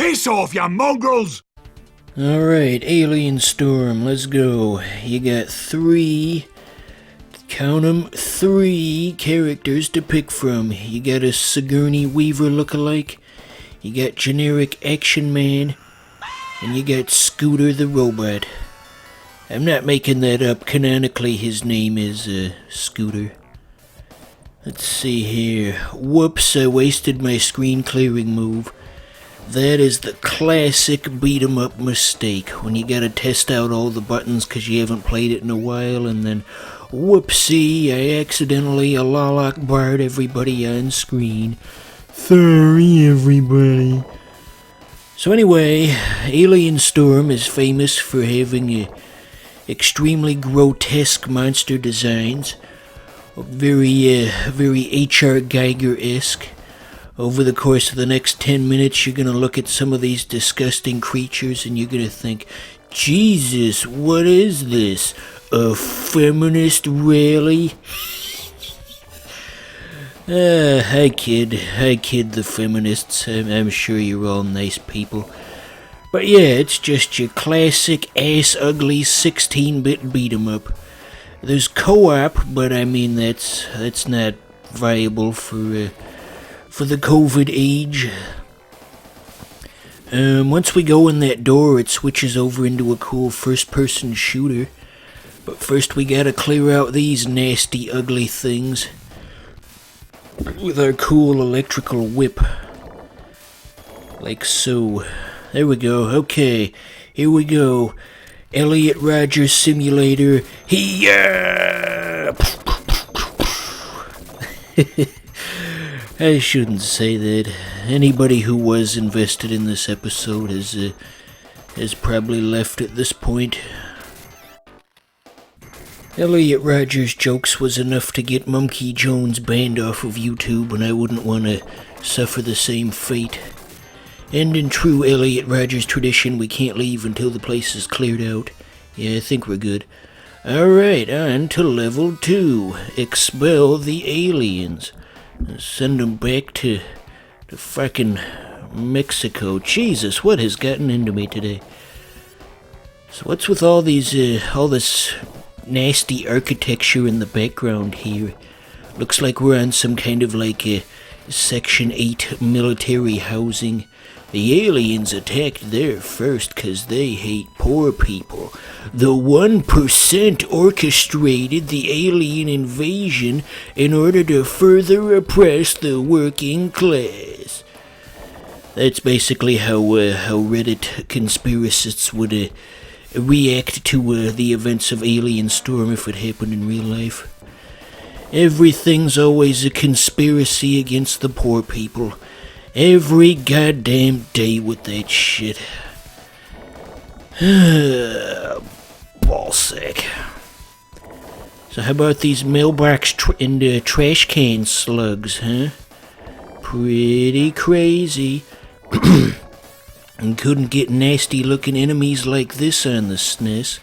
Piss off, you mongrels! Alright, Alien Storm, let's go. You got count 'em, 3 characters to pick from. You got a Sigourney Weaver lookalike, you got generic Action Man, and you got Scooter the Robot. I'm not making that up. Canonically, his name is Scooter. Let's see here. Whoops, I wasted my screen clearing move. That is the classic beat-em-up mistake, when you gotta test out all the buttons because you haven't played it in a while, and then, whoopsie, I accidentally Allah Akbar'd everybody on screen. Sorry, everybody. So anyway, Alien Storm is famous for having extremely grotesque monster designs, very H.R. Geiger-esque. Over the course of the next 10 minutes, you're gonna look at some of these disgusting creatures and you're gonna think, Jesus, what is this? A feminist rally? Hi kid the feminists. I'm sure you're all nice people. But yeah, it's just your classic ass-ugly 16-bit beat-em-up. There's co-op, but I mean that's not viable for the COVID age. Once we go in that door, it switches over into a cool first-person shooter. But first we gotta clear out these nasty, ugly things with our cool electrical whip. Like so. There we go. Okay, here we go. Elliot Rodgers Simulator. I shouldn't say that. Anybody who was invested in this episode has probably left at this point. Elliot Rodgers' jokes was enough to get Monkey Jones banned off of YouTube, and I wouldn't want to suffer the same fate. And in true Elliot Rodgers tradition, we can't leave until the place is cleared out. Yeah, I think we're good. Alright, on to level 2. Expel the aliens. Send them back to fucking Mexico. Jesus, what has gotten into me today? So what's with all this nasty architecture in the background here? Looks like we're on some kind of like a Section 8 military housing. The aliens attacked there first 'cause they hate poor people. The 1% orchestrated the alien invasion in order to further oppress the working class. That's basically how Reddit conspiracists would react to the events of Alien Storm if it happened in real life. Everything's always a conspiracy against the poor people. Every goddamn day with that shit. Ballsack. So how about these mailbox and trash can slugs, huh? Pretty crazy. And couldn't get nasty looking enemies like this on the SNES.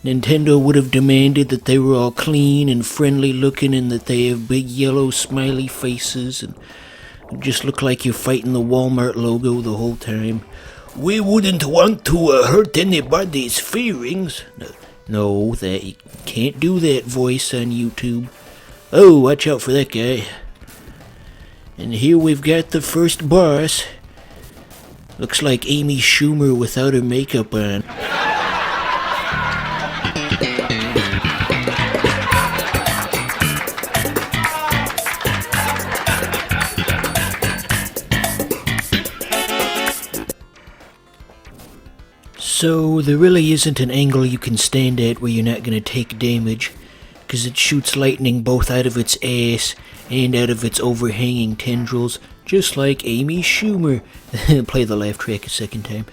Nintendo would have demanded that they were all clean and friendly looking and that they have big yellow smiley faces and just look like you're fighting the Walmart logo the whole time. We wouldn't want to hurt anybody's feelings. No, that you can't do that voice on YouTube. Oh, watch out for that guy. And here we've got the first boss. Looks like Amy Schumer without her makeup on. So, there really isn't an angle you can stand at where you're not gonna take damage, because it shoots lightning both out of its ass and out of its overhanging tendrils, just like Amy Schumer. Play the laugh track a second time.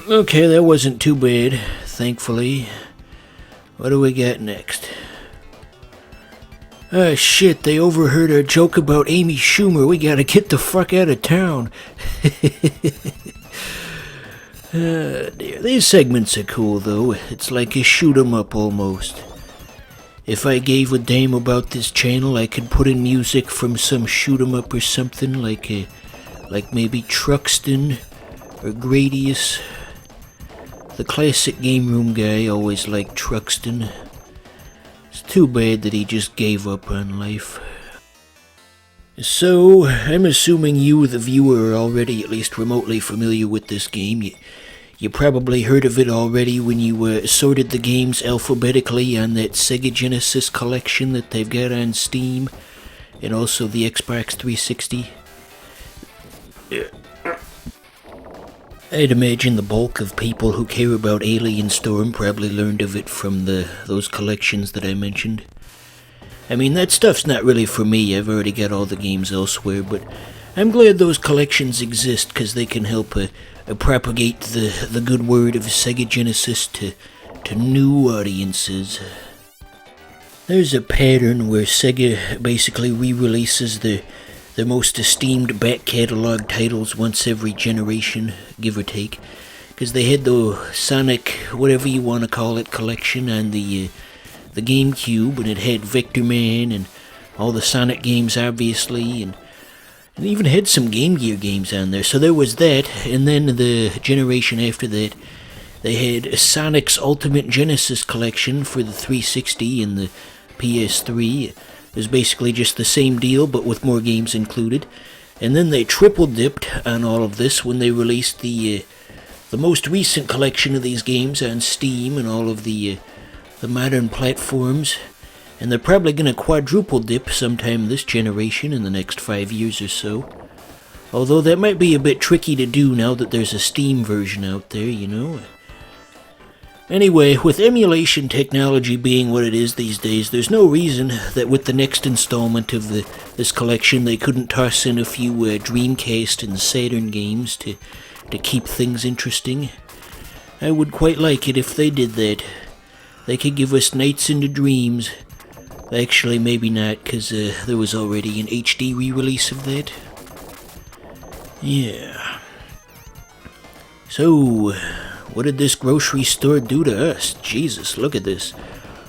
Okay, that wasn't too bad, thankfully. What do we got next? Ah, shit, they overheard our joke about Amy Schumer. We gotta get the fuck out of town. Dear. These segments are cool, though. It's like a shoot 'em up almost. If I gave a damn about this channel, I could put in music from some shoot 'em up or something, like like maybe Truxton or Gradius. The classic Game Room guy always liked Truxton. It's too bad that he just gave up on life. So, I'm assuming you, the viewer, are already at least remotely familiar with this game. You probably heard of it already when you sorted the games alphabetically on that Sega Genesis collection that they've got on Steam, and also the Xbox 360. I'd imagine the bulk of people who care about Alien Storm probably learned of it from those collections that I mentioned. I mean, that stuff's not really for me. I've already got all the games elsewhere, but I'm glad those collections exist because they can help propagate the good word of Sega Genesis to new audiences. There's a pattern where Sega basically re-releases the most esteemed back catalog titles once every generation, give or take, because they had the Sonic, whatever you want to call it, collection on the GameCube, and it had Vector Man and all the Sonic games, obviously, and it even had some Game Gear games on there. So there was that, and then the generation after that, they had Sonic's Ultimate Genesis collection for the 360 and the PS3. It was basically just the same deal, but with more games included. And then they triple dipped on all of this when they released the most recent collection of these games on Steam and all of the modern platforms. And they're probably going to quadruple dip sometime this generation in the next 5 years or so. Although that might be a bit tricky to do now that there's a Steam version out there, you know. Anyway, with emulation technology being what it is these days, there's no reason that with the next installment of this collection they couldn't toss in a few Dreamcast and Saturn games to keep things interesting. I would quite like it if they did that. They could give us Nights into Dreams. Actually, maybe not, because there was already an HD re-release of that. Yeah. So, what did this grocery store do to us? Jesus, look at this.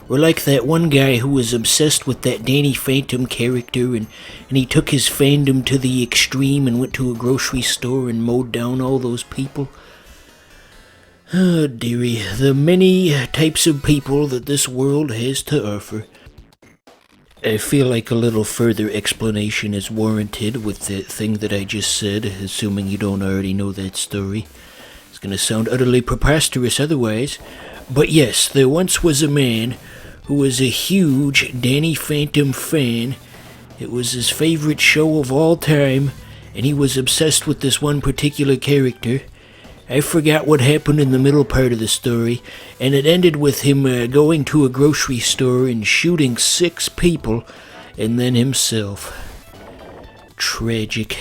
We're like that one guy who was obsessed with that Danny Phantom character, and he took his fandom to the extreme and went to a grocery store and mowed down all those people. Oh, dearie, the many types of people that this world has to offer. I feel like a little further explanation is warranted with the thing that I just said, assuming you don't already know that story. It's going to sound utterly preposterous otherwise. But yes, there once was a man who was a huge Danny Phantom fan. It was his favorite show of all time, and he was obsessed with this one particular character. I forgot what happened in the middle part of the story, and it ended with him going to a grocery store and shooting 6 people, and then himself. Tragic.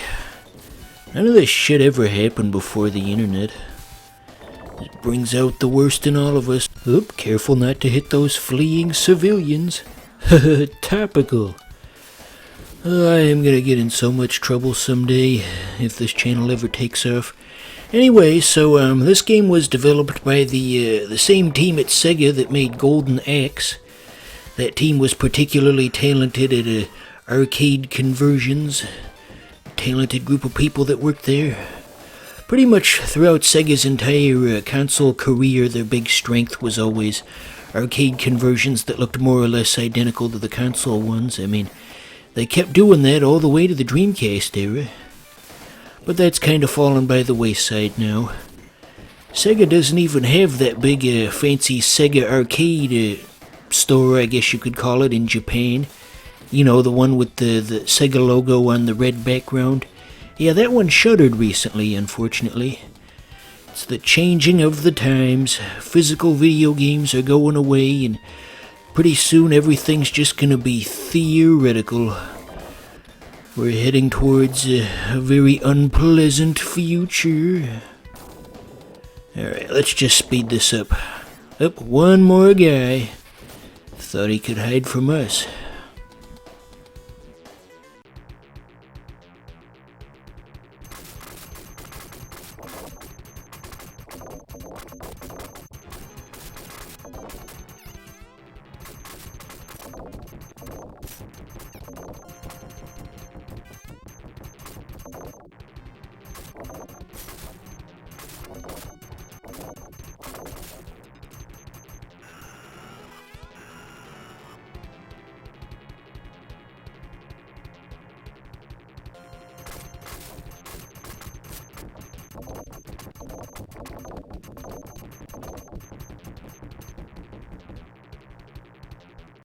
None of this shit ever happened before the internet. It brings out the worst in all of us. Oop, careful not to hit those fleeing civilians. Topical. Oh, I am gonna get in so much trouble someday if this channel ever takes off. Anyway, so this game was developed by the same team at Sega that made Golden Axe. That team was particularly talented at arcade conversions. Talented group of people that worked there. Pretty much throughout Sega's entire console career, their big strength was always arcade conversions that looked more or less identical to the console ones. I mean, they kept doing that all the way to the Dreamcast era. But that's kind of fallen by the wayside now. Sega doesn't even have that big fancy Sega arcade store, I guess you could call it, in Japan. You know, the one with the Sega logo on the red background. Yeah, that one shuttered recently, unfortunately. It's the changing of the times. Physical video games are going away, and pretty soon everything's just gonna be theoretical. We're heading towards a very unpleasant future. Alright, let's just speed this up. Up, one more guy. Thought he could hide from us.